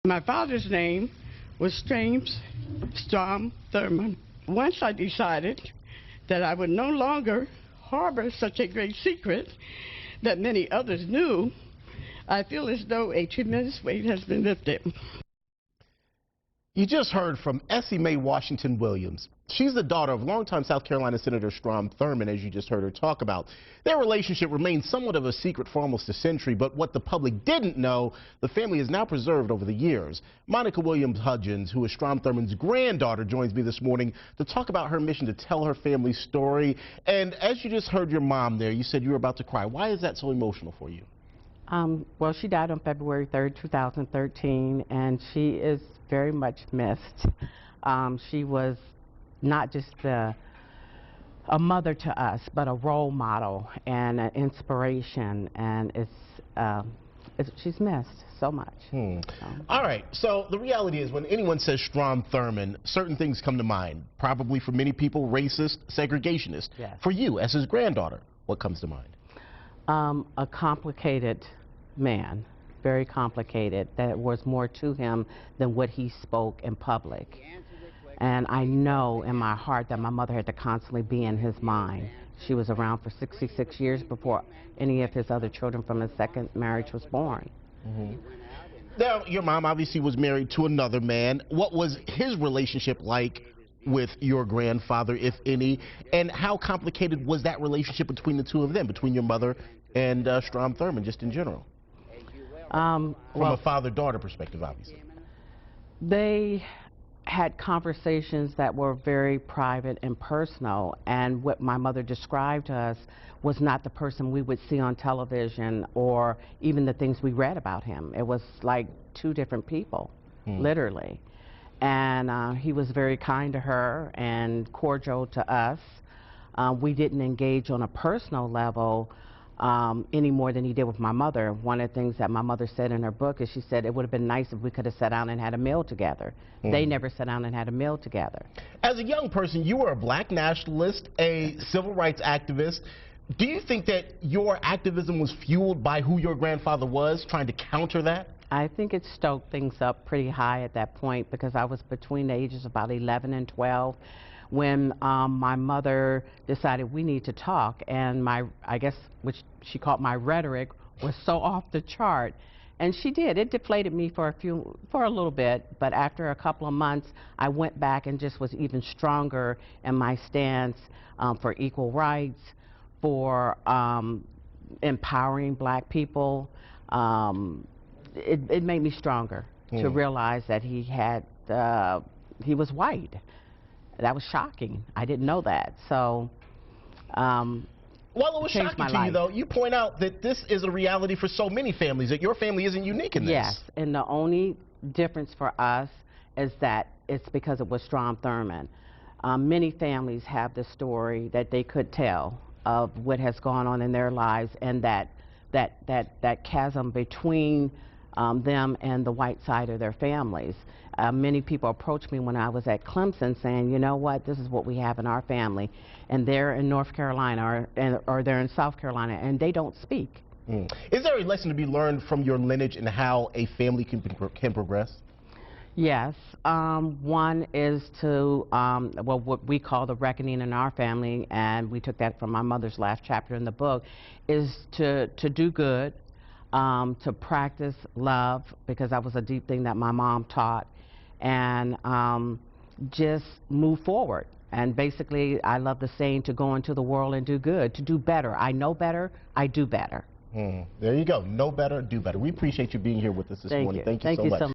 My father's name was Strom Thurmond. Once I decided that I would no longer harbor such a great secret that many others knew, I feel as though a tremendous weight has been lifted. You just heard from Essie Mae Washington Williams. She's the daughter of longtime South Carolina Senator Strom Thurmond, as you just heard her talk about. Their relationship remains somewhat of a secret for almost a century, but what the public didn't know, the family has now preserved over the years. Monica Williams-Hudgens, who is Strom Thurmond's granddaughter, joins me this morning to talk about her mission to tell her family's story. And as you just heard your mom there, you said you were about to cry. Why is that so emotional for you? Well, she died on February 3rd, 2013, and she is very much missed. She was not just a mother to us, but a role model and an inspiration, and she's missed so much. All right, so the reality is when anyone says Strom Thurmond, certain things come to mind. Probably for many people, racist, segregationist. Yes. For you, as his granddaughter, what comes to mind? A complicated man, very complicated. There was more to him than what he spoke in public. And I know in my heart that my mother had to constantly be in his mind. She was around for 66 years before any of his other children from his second marriage was born. Now, your mom obviously was married to another man. What was his relationship like with your grandfather, if any, and how complicated was that relationship between the two of them, between your mother and Strom Thurmond, just in general? From a father-daughter perspective, obviously. They had conversations that were very private and personal, and what my mother described to us was not the person we would see on television or even the things we read about him. It was like two different people, literally. And he was very kind to her and cordial to us. We didn't engage on a personal level any more than he did with my mother. One of the things that my mother said in her book is she said it would have been nice if we could have sat down and had a meal together. They never sat down and had a meal together. As a young person, you were a black nationalist, a civil rights activist. Do you think that your activism was fueled by who your grandfather was, trying to counter that? I think it stoked things up pretty high at that point because I was between the ages of about 11 and 12 when my mother decided we need to talk, and I guess, which she called my rhetoric, was so off the chart. And she did. It deflated me for a little bit, but after a couple of months, I went back and just was even stronger in my stance for equal rights, for empowering black people. It made me stronger to realize that he was white. That was shocking. I didn't know that. So, well, it was shocking to you, though. You point out that this is a reality for so many families, that your family isn't unique in this. Yes, and the only difference for us is that it's because it was Strom Thurmond. Many families have the story that they could tell of what has gone on in their lives, and that chasm between them and the white side of their families. Many people approached me when I was at Clemson saying, you know what, this is what we have in our family, and they're in North Carolina or they're in South Carolina, and they don't speak. Is there a lesson to be learned from your lineage and how a family can progress? Yes. One is to, well, what we call the reckoning in our family, and we took that from my mother's last chapter in the book, is to do good, to practice love, because that was a deep thing that my mom taught, and just move forward. And basically, I love the saying to go into the world and do good, to do better. I know better, I do better. There you go. Know better, do better. We appreciate you being here with us this morning. Thank you so much.